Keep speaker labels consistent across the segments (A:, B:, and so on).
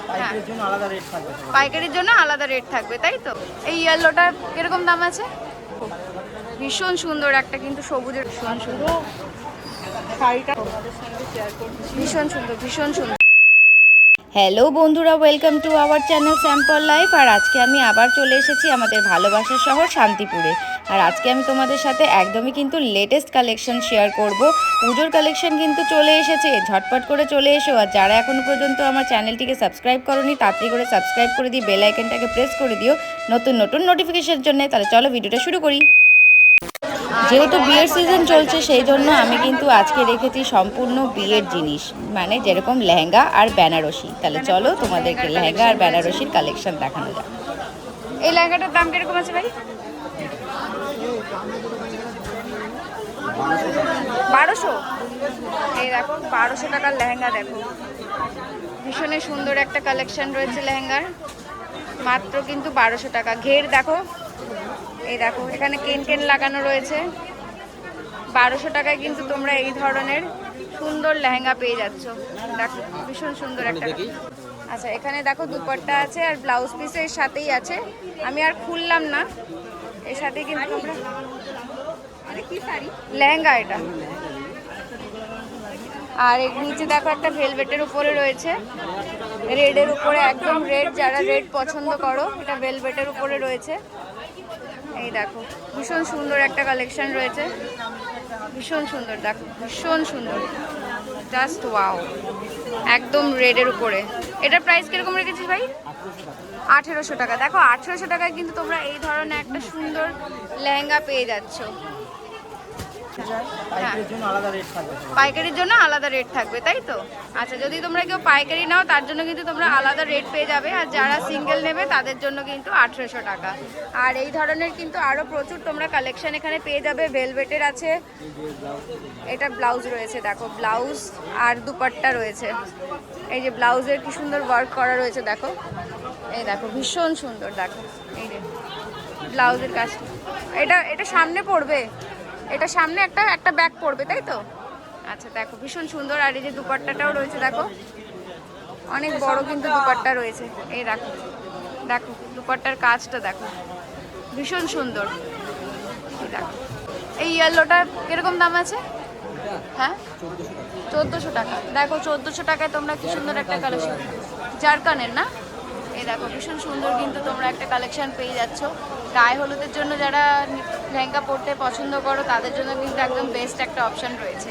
A: পাইকারির জন্য আলাদা রেট থাকবে।
B: পাইকারির জন্য আলাদা রেট থাকবে, তাই তো? এই ইয়েলোটা কিরকম দাম আছে? ভীষণ সুন্দর একটা, কিন্তু সবুজের ভীষণ সুন্দর শাড়িটা, ভীষণ সুন্দর, ভীষণ সুন্দর। হ্যালো বন্ধুরা, welcome to our channel sample life. আর আজকে আমি আবার চলে এসেছি আমাদের ভালোবাসার শহর শান্তিপুরে। আর আজকে আমি তোমাদের সাথে একদমই কিন্তু লেটেস্ট কালেকশন শেয়ার করব। পুজোর কালেকশন কিন্তু চলে এসেছে, ঝটপট করে চলে এসো। আর যারা এখনও পর্যন্ত আমার চ্যানেলটিকে সাবস্ক্রাইব করোনি, তাড়াতাড়ি করে সাবস্ক্রাইব করে দিয়ে বেল আইকনটাকে প্রেস করে দিও নতুন নতুন নোটিফিকেশনের জন্য। তাহলে চলো ভিডিওটা শুরু করি। যেহেতু বিয়ের সিজন চলছে, সেই জন্য আমি কিন্তু আজকে রেখেছি সম্পূর্ণ বিয়ের জিনিস, মানে যেরকম লেহেঙ্গা আর বেনারসি। তাহলে চলো তোমাদেরকে লেহেঙ্গা আর বেনারসির কালেকশন দেখানো যায়। এই লেহেঙ্গাটার দাম কিরকম আছে ভাই? 1200। এই দেখো 1200 টাকার লেহেঙ্গা। দেখো ভীষণই সুন্দর একটা কালেকশন রয়েছে লেহেঙ্গার, মাত্র কিন্তু 1200 টাকা। ঘের দেখো, এই দেখো এখানে কেন কেন লাগানো রয়েছে। 1200 টাকায় কিন্তু তোমরা এই ধরনের সুন্দর লেহেঙ্গা পেয়ে যাচ্ছ। দেখো ভীষণ সুন্দর একটা। আচ্ছা, এখানে দেখো দুপাট্টা আছে আর ব্লাউজ পিস এর সাথেই আছে। আমি আর খুললাম না, এর সাথে কিন্তু তোমরা লেহেঙ্গা এটা। আর এর নিচে দেখো একটা ভেলভেটের উপরে রয়েছে, রেডের উপরে, একদম রেড, যারা রেড পছন্দ করো এটা ভেলভেটের উপরে রয়েছে। এই দেখো ভীষণ সুন্দর একটা কালেকশন রয়েছে, ভীষণ সুন্দর। দেখো ভীষণ সুন্দর, জাস্ট ওয়াও, একদম রেডের উপরে। এটার প্রাইস কিরকম রেখেছিস ভাই? 1800 টাকা। দেখো 1800 টাকায় কিন্তু তোমরা এই ধরনের একটা সুন্দর লেহেঙ্গা পেয়ে যাচ্ছ। পাইকারির জন্য আলাদা রেট থাকবে, তাই তো? আচ্ছা, যদি তোমরা কেউ পাইকারি নাও তার জন্য কিন্তু তোমরা আলাদা রেট পেয়ে যাবে, আর যারা সিঙ্গেল নেবে তাদের জন্য কিন্তু 1800 টাকা। আর এই ধরনের কিন্তু আরও প্রচুর তোমরা কালেকশন এখানে পেয়ে যাবে। ভেলভেটের আছে, এটা ব্লাউজ রয়েছে, দেখো ব্লাউজ আর দুপাট্টা রয়েছে। এই যে ব্লাউজের কি সুন্দর ওয়ার্ক করা রয়েছে, দেখো এই দেখো ভীষণ সুন্দর। দেখো এই যে ব্লাউজের কাজটা, এটা সামনে পড়বে, এটা সামনে একটা ব্যাগ পড়বে, তাই তো? আচ্ছা দেখো ভীষণ সুন্দর। আর এই যে দুপাট্টাটাও রয়েছে, দেখো অনেক বড় কিন্তু দুপাট্টা রয়েছে। এই দেখো, দেখো দুপাট্টার কাজটা দেখো ভীষণ সুন্দর। এই দেখো এই ইয়েলোটা কিরকম দাম আছে? হ্যাঁ 1400 টাকা। দেখো 1400 টাকায় তোমরা কি সুন্দর একটা কালেকশন, জারকানের না? এই দেখো ভীষণ সুন্দর কিন্তু তোমরা একটা কালেকশন পেয়ে যাচ্ছ। গায়ে হলুদের জন্য যারা লেহেঙ্গা পরতে পছন্দ করো তাদের জন্য কিন্তু একদম বেস্ট একটা অপশন রয়েছে।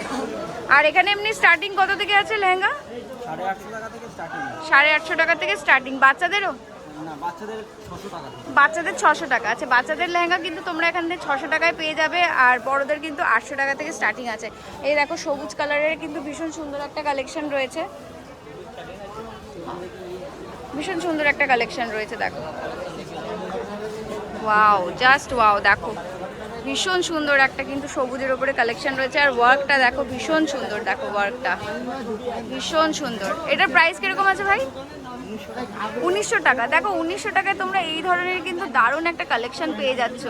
B: আর এখানে এমনি স্টার্টিং কত থেকে আছে লেহেঙ্গা? 850 টাকা থেকে স্টার্টিং। বাচ্চাদেরও? বাচ্চাদের 600 টাকা। আচ্ছা, বাচ্চাদের লেহেঙ্গা কিন্তু তোমরা এখান থেকে 600 টাকায় পেয়ে যাবে, আর বড়দের কিন্তু 800 টাকা থেকে স্টার্টিং আছে। এই দেখো সবুজ কালারের কিন্তু ভীষণ সুন্দর একটা কালেকশন রয়েছে, ভীষণ সুন্দর একটা কালেকশন রয়েছে। দেখো ওয়াও, জাস্ট ওয়াও। দেখো ভীষণ সুন্দর একটা কিন্তু সবুজের উপরে কালেকশন রয়েছে, আর ওয়ার্কটা দেখো ভীষণ সুন্দর। দেখো ওয়ার্কটা ভীষণ সুন্দর। এটার প্রাইস কিরকম আছে ভাই? 1900 টাকা। দেখো 1900 টাকায় তোমরা এই ধরনের কিন্তু দারুণ একটা কালেকশন পেয়ে যাচ্ছ।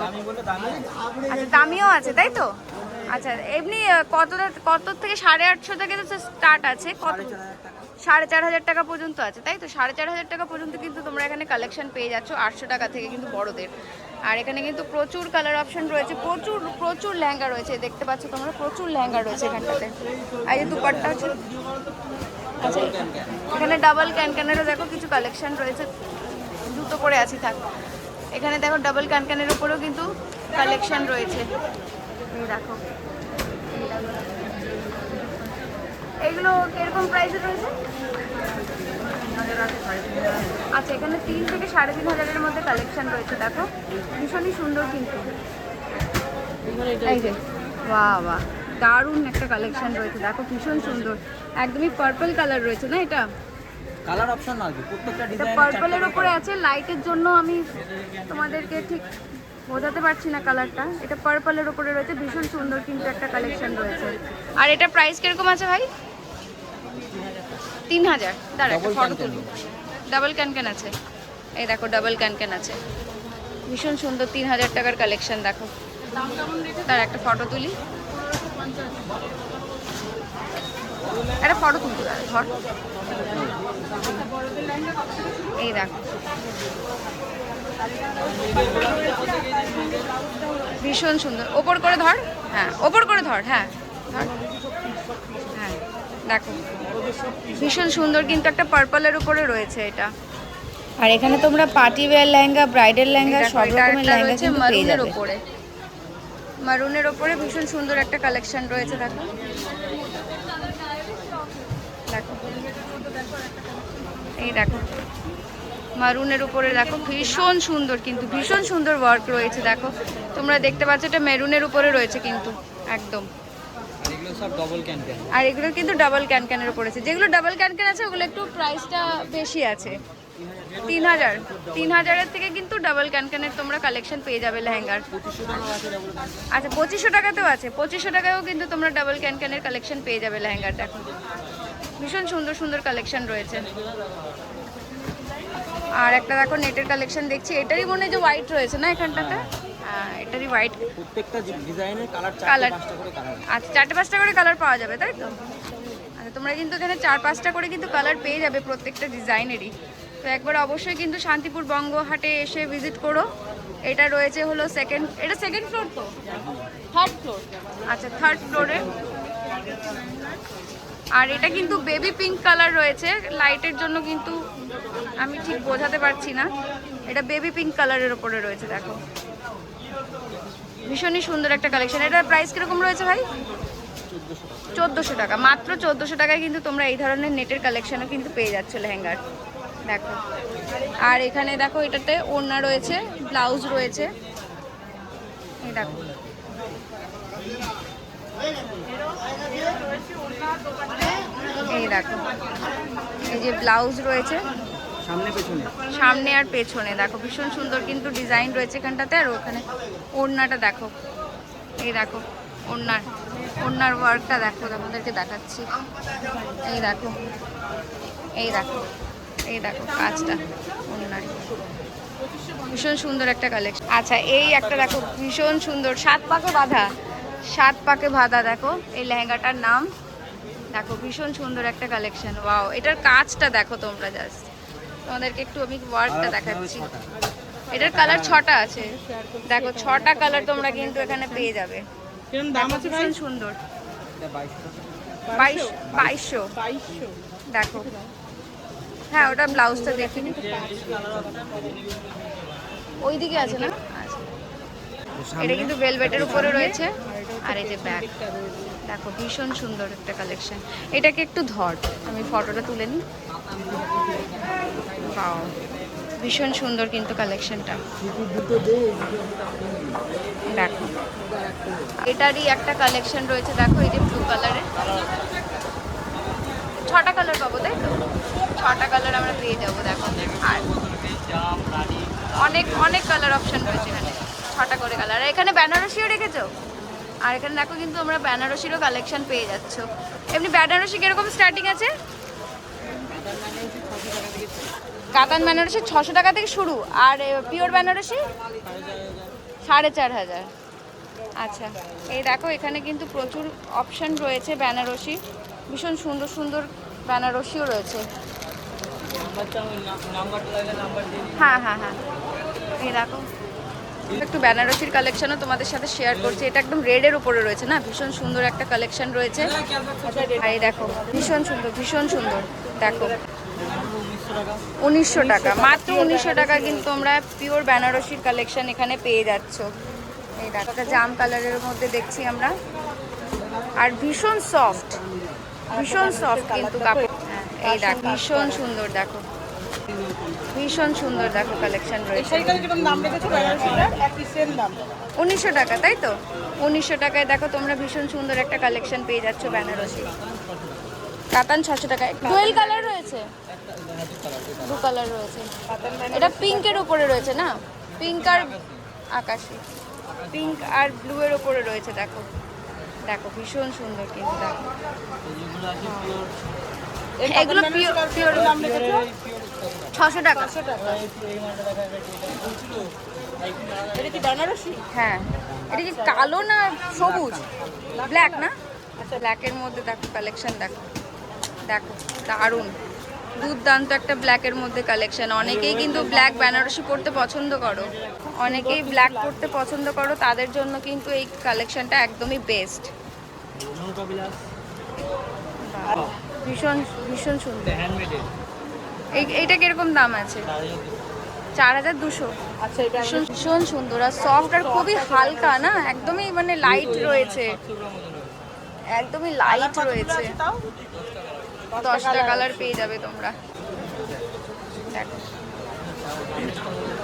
B: আচ্ছা, দামিও আছে, তাই তো? আচ্ছা, এমনি কত থেকে? 850 থেকে তো স্টার্ট আছে, কত? 4500 টাকা পর্যন্ত আছে, তাই তো? 4500 টাকা পর্যন্ত কিন্তু তোমরা এখানে কালেকশন পেয়ে যাচ্ছ 800 টাকা থেকে কিন্তু বড়দের। আর এখানে কিন্তু প্রচুর কালার অপশন রয়েছে, প্রচুর প্রচুর লেহেঙ্গা রয়েছে, দেখতে পাচ্ছ তোমরা প্রচুর লেহেঙ্গা রয়েছে এখানটাতে। আর এই দুপাট্টা আছে। আচ্ছা, এখানে ডাবল ক্যানক্যানেরও দেখো কিছু কালেকশন রয়েছে। জুতো পরে আছি থাক। এখানে দেখো ডাবল ক্যানক্যানের উপরেও কিন্তু কালেকশন রয়েছে। এই দেখো এগুলো কিরকম প্রাইসে রয়েছে? আচ্ছা, এখানে 3 থেকে 3500 মধ্যে কালেকশন রয়েছে। দেখো ভীষণই সুন্দর কিন্তু। এই যে বাহ বাহ, দারুণ একটা কালেকশন রয়েছে। দেখো ভীষণ সুন্দর, একদমই পার্পল কালার রয়েছে না? এটা
A: কালার অপশন আছে, প্রত্যেকটা ডিজাইন
B: পার্পলের উপরে আছে। লাইটের জন্য আমি তোমাদেরকে ঠিক বোঝাতে পারছি না কালারটা। এটা পার্পলের উপরে রয়েছে, ভীষণ সুন্দর কিন্তু একটা কালেকশন রয়েছে। আর এটা প্রাইস কিরকম আছে ভাই? 3000। দাঁড়া একটা ফটো তুলি। ডাবল ক্যানক্যান আছে, এই দেখো ডাবল ক্যানক্যান আছে, ভীষণ সুন্দর 3000 টাকার কালেকশন। দেখো তার একটা ফটো তুলি, একটা ফটো তুলতে ধর। এই দেখো ভীষণ সুন্দর। ওপর করে ধর, হ্যাঁ ওপর করে ধর, হ্যাঁ ধর, হ্যাঁ দেখো ভীষণ সুন্দর কিন্তু একটা পার্পলের উপরে রয়েছে এটা। আর এখানে তোমরা party wear lehenga, bridal lehenga, সব রকমের লেহেঙ্গা কিন্তু পেয়ে যাবে। মারুনের ওপরে ভীষণ সুন্দর একটা কালেকশন রয়েছে দেখো, দেখো এই দেখো মারুনের উপরে দেখো ভীষণ সুন্দর, কিন্তু ভীষণ সুন্দর ওয়ার্ক রয়েছে। দেখো তোমরা দেখতে পাচ্ছ এটা মেরুনের উপরে রয়েছে কিন্তু একদম।
A: এগুলো সব ডবল ক্যানক্যান।
B: আর এগুলো কিন্তু ডাবল ক্যানক্যানের উপরে আছে। যেগুলো ডাবল ক্যানক্যান আছে ওগুলো একটু প্রাইসটা বেশি আছে, 3000। 3000-এর থেকে কিন্তু ডাবল ক্যানক্যানের তোমরা কালেকশন পেয়ে যাবে লেহেঙ্গার। আচ্ছা 2500 টাকাতেও আছে, 2500 টাকায়ও কিন্তু তোমরা ডাবল ক্যানক্যানের কালেকশন পেয়ে যাবে লেহেঙ্গার। দেখো ভীষণ সুন্দর সুন্দর কালেকশন রয়েছে। আর একটা দেখো নেটের কালেকশন দেখছি, এটারই মনে হয় যে হোয়াইট রয়েছে না এখানটাতে? হ্যাঁ এটারই হোয়াইট।
A: প্রত্যেকটা ডিজাইনের কালার
B: কালার
A: 4-5টা করে কালার।
B: আচ্ছা 4-5টা করে কালার পাওয়া যাবে তাই তো? আচ্ছা তোমরা কিন্তু এখানে 4-5টা করে কিন্তু কালার পেয়ে যাবে প্রত্যেকটা ডিজাইনেরই। তো একবার অবশ্যই কিন্তু শান্তিপুর বঙ্গহাটে এসে ভিজিট করো। এটা রয়েছে হলো সেকেন্ড, এটা সেকেন্ড ফ্লোর তো? Third floor. আচ্ছা থার্ড ফ্লোরে। আর এটা কিন্তু বেবি পিঙ্ক কালার রয়েছে, লাইটের জন্য কিন্তু আমি ঠিক বোঝাতে পারছি না। এটা বেবি পিঙ্ক কালারের ওপরে রয়েছে দেখো, ভীষণই সুন্দর একটা কালেকশন। এটার প্রাইস কিরকম রয়েছে ভাই? 1400 টাকা। মাত্র 1400 টাকায় কিন্তু তোমরা এই ধরনের নেটের কালেকশনও কিন্তু পেয়ে যাচ্ছ লেহেঙ্গার। দেখো আর এখানে দেখো এটাতে ওড়না রয়েছে, ব্লাউজ রয়েছে, এই দেখো এই দেখো এই যে ব্লাউজ রয়েছে
A: সামনে পেছনে,
B: সামনে আর পেছনে দেখো ভীষণ সুন্দর কিন্তু ডিজাইন রয়েছে এখানটাতে। আর ওখানে ওড়নাটা দেখো, এই দেখো ওড়নার ওয়ার্কটা দেখো, তোমাদেরকে দেখাচ্ছি। এই দেখো এই দেখো এই দেখো কাজটা ওড়নার, ভীষণ সুন্দর একটা কালেকশন। আচ্ছা এই একটা দেখো ভীষণ সুন্দর 7 পাকে বাঁধা, 7 পাকে বাঁধা দেখো এই লেহেঙ্গাটার নাম। দেখো ভীষণ সুন্দর একটা কালেকশন। ওয়াও এটার কাজটা দেখো তোমরা, জাস্ট তোমাদেরকে একটু আমি ওয়ার্কটা দেখাচ্ছি। এটার কালার 6টা আছে দেখো, 6টা কালার তোমরা কিন্তু এখানে পেয়ে যাবে। ভীষণ সুন্দর। 2200 দেখো। হ্যাঁ ওটা ব্লাউজটা দেখিনি, ওইদিকে আছে না? আচ্ছা এটা কিন্তু ভেলভেটের উপরে রয়েছে। আর এই যে ব্যাগ দেখো ভীষণ সুন্দর একটা কালেকশন। এটাকে একটু ধর, আমি ফটোটা তুলে নিই। বাও ভীষণ সুন্দর কিন্তু কালেকশনটা দেখো। এটারই একটা কালেকশন রয়েছে দেখো, এই যে ব্লু কালারের। 6টা কালার পাবো তাই তো? 6টা কালার আমরা পেয়ে যাবো দেখো। আর অনেক অনেক কালার অপশন রয়েছে এখানে, 6টা করে কালার। আর এখানে বেনারসিও রেখেছো। আর এখানে দেখো কিন্তু আমরা বেনারসিরও কালেকশন পেয়ে যাচ্ছ। এমনি বেনারসি কিরকম স্টার্টিং আছে? কাতান বেনারসি 600 টাকা থেকে শুরু। আর পিওর বেনারসি 4500। আচ্ছা এই দেখো এখানে কিন্তু প্রচুর অপশন রয়েছে বেনারসি, ভীষণ সুন্দর সুন্দর বেনারসিও রয়েছে। হ্যাঁ হ্যাঁ হ্যাঁ এই দেখো একটু বেনারসির কালেকশনও তোমাদের সাথে শেয়ার করছি। এটা একদম রেডের উপরে রয়েছে না, ভীষণ সুন্দর একটা কালেকশন রয়েছে। আর এই দেখো ভীষণ সুন্দর ভীষণ সুন্দর দেখো 1900 টাকা। মাত্র 1900 টাকা কিন্তু তোমরা পিওর বেনারসির কালেকশন এখানে পেয়ে যাচ্ছ। এই দেখো একটা জাম কালারের মধ্যে দেখছি আমরা। আর ভীষণ সফট কিন্তু কাপড়। এই দেখো ভীষণ সুন্দর দেখো, ভীষণ সুন্দর দেখো কালেকশন রয়েছে। 1900 টাকা তাই তো? 1900 টাকায় দেখো তোমরা ভীষণ সুন্দর একটা কালেকশন পেয়ে যাচ্ছ বেনারসি। কাতান 600 টাকায়। ডুয়েল কালার রয়েছে, 2 কালার রয়েছে। এটা পিঙ্কের উপরে রয়েছে না, পিঙ্ক আর আকাশি, পিঙ্ক আর ব্লু এর উপরে রয়েছে দেখো। দেখো ভীষণ সুন্দর কিন্তু দেখো। এগুলো পিওর 600 টাকা।
C: এটা কি বেনারসি?
B: হ্যাঁ এটা কি কালো না সবুজ? ব্ল্যাক না? আচ্ছা ব্ল্যাকের মধ্যে দেখো কালেকশন দেখো, দেখো দারুণ দুর্দান্ত একটা ব্ল্যাকের মধ্যে কালেকশন। অনেকেই কিন্তু ব্ল্যাক বেনারসি পরতে পছন্দ করো, অনেকেই ব্ল্যাক পরতে পছন্দ করো, তাদের জন্য কিন্তু এই কালেকশনটা একদমই বেস্ট। ভীষণ ভীষণ সুন্দর। এইটা কিরকম দাম আছে? 4200।
C: আচ্ছা এটা
B: ভীষণ ভীষণ সুন্দর আর সফট আর খুবই হালকা না, একদমই মানে লাইট রয়েছে, একদমই লাইট রয়েছে।
C: তাও
B: 10টা কালার পেয়ে যাবে তোমরা। দেখো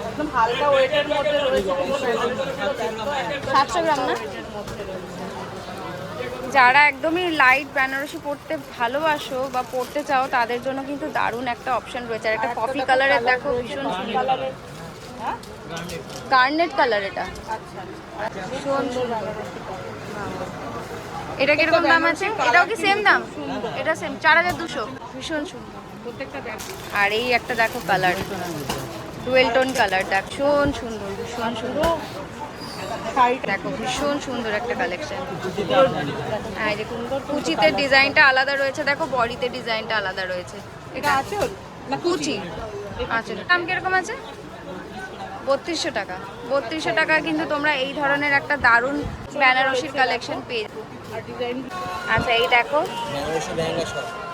C: একদম হালকা ওয়েটের মধ্যে রয়েছে।
B: 700 গ্রাম না? যারা একদমই লাইট বেনারসি পরতে ভালোবাসো বা পরতে চাও তাদের জন্য কিন্তু দারুণ একটা অপশন রয়েছে। আর একটা কফি কালারের দেখো, ভীষণ সুন্দর
C: কালারের। হ্যাঁ
B: গার্নেট কালার। এটা
C: আচ্ছা
B: ভীষণ সুন্দর। এটা কিরকম দাম আছে? এটাও কি সেম দাম? এটা সেম 4200। ভীষণ সুন্দর
C: প্রত্যেকটা ব্যাগ।
B: আর এই একটা দেখো কালার, ডুয়েল টোন কালার, দেখ ভীষণ সুন্দর, ভীষণ সুন্দর।
C: শাড়িটা
B: দেখো ভীষণ সুন্দর একটা কালেকশন। হ্যাঁ দেখুন, কুচিতে ডিজাইনটা আলাদা রয়েছে, দেখো বডিতে ডিজাইনটা আলাদা রয়েছে।
C: এটা আছে ওর? না
B: কুচি আচ্ছা, দাম কিরকম আছে? 3200 টাকা। 3200 টাকা কিন্তু তোমরা এই ধরনের একটা দারুণ বেনারসির কালেকশন পেয়ে যাবে।
C: আর ডিজাইন
B: আচ্ছা এই দেখো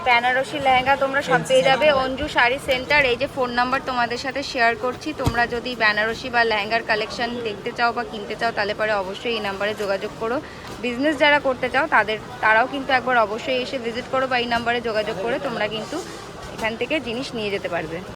B: বেনারসি লেহেঙ্গা তোমরা সব পেয়ে যাবে অঞ্জু শাড়ি সেন্টার। এই যে ফোন নাম্বার তোমাদের সাথে শেয়ার করছি, তোমরা যদি বেনারসি বা লেহেঙ্গার কালেকশন দেখতে চাও বা কিনতে চাও তাহলে পরে অবশ্যই এই নাম্বারে যোগাযোগ করো। বিজনেস যারা করতে চাও তারাও কিন্তু একবার অবশ্যই এসে ভিজিট করো বা এই নাম্বারে যোগাযোগ করে তোমরা কিন্তু এখান থেকে জিনিস নিয়ে যেতে পারবে।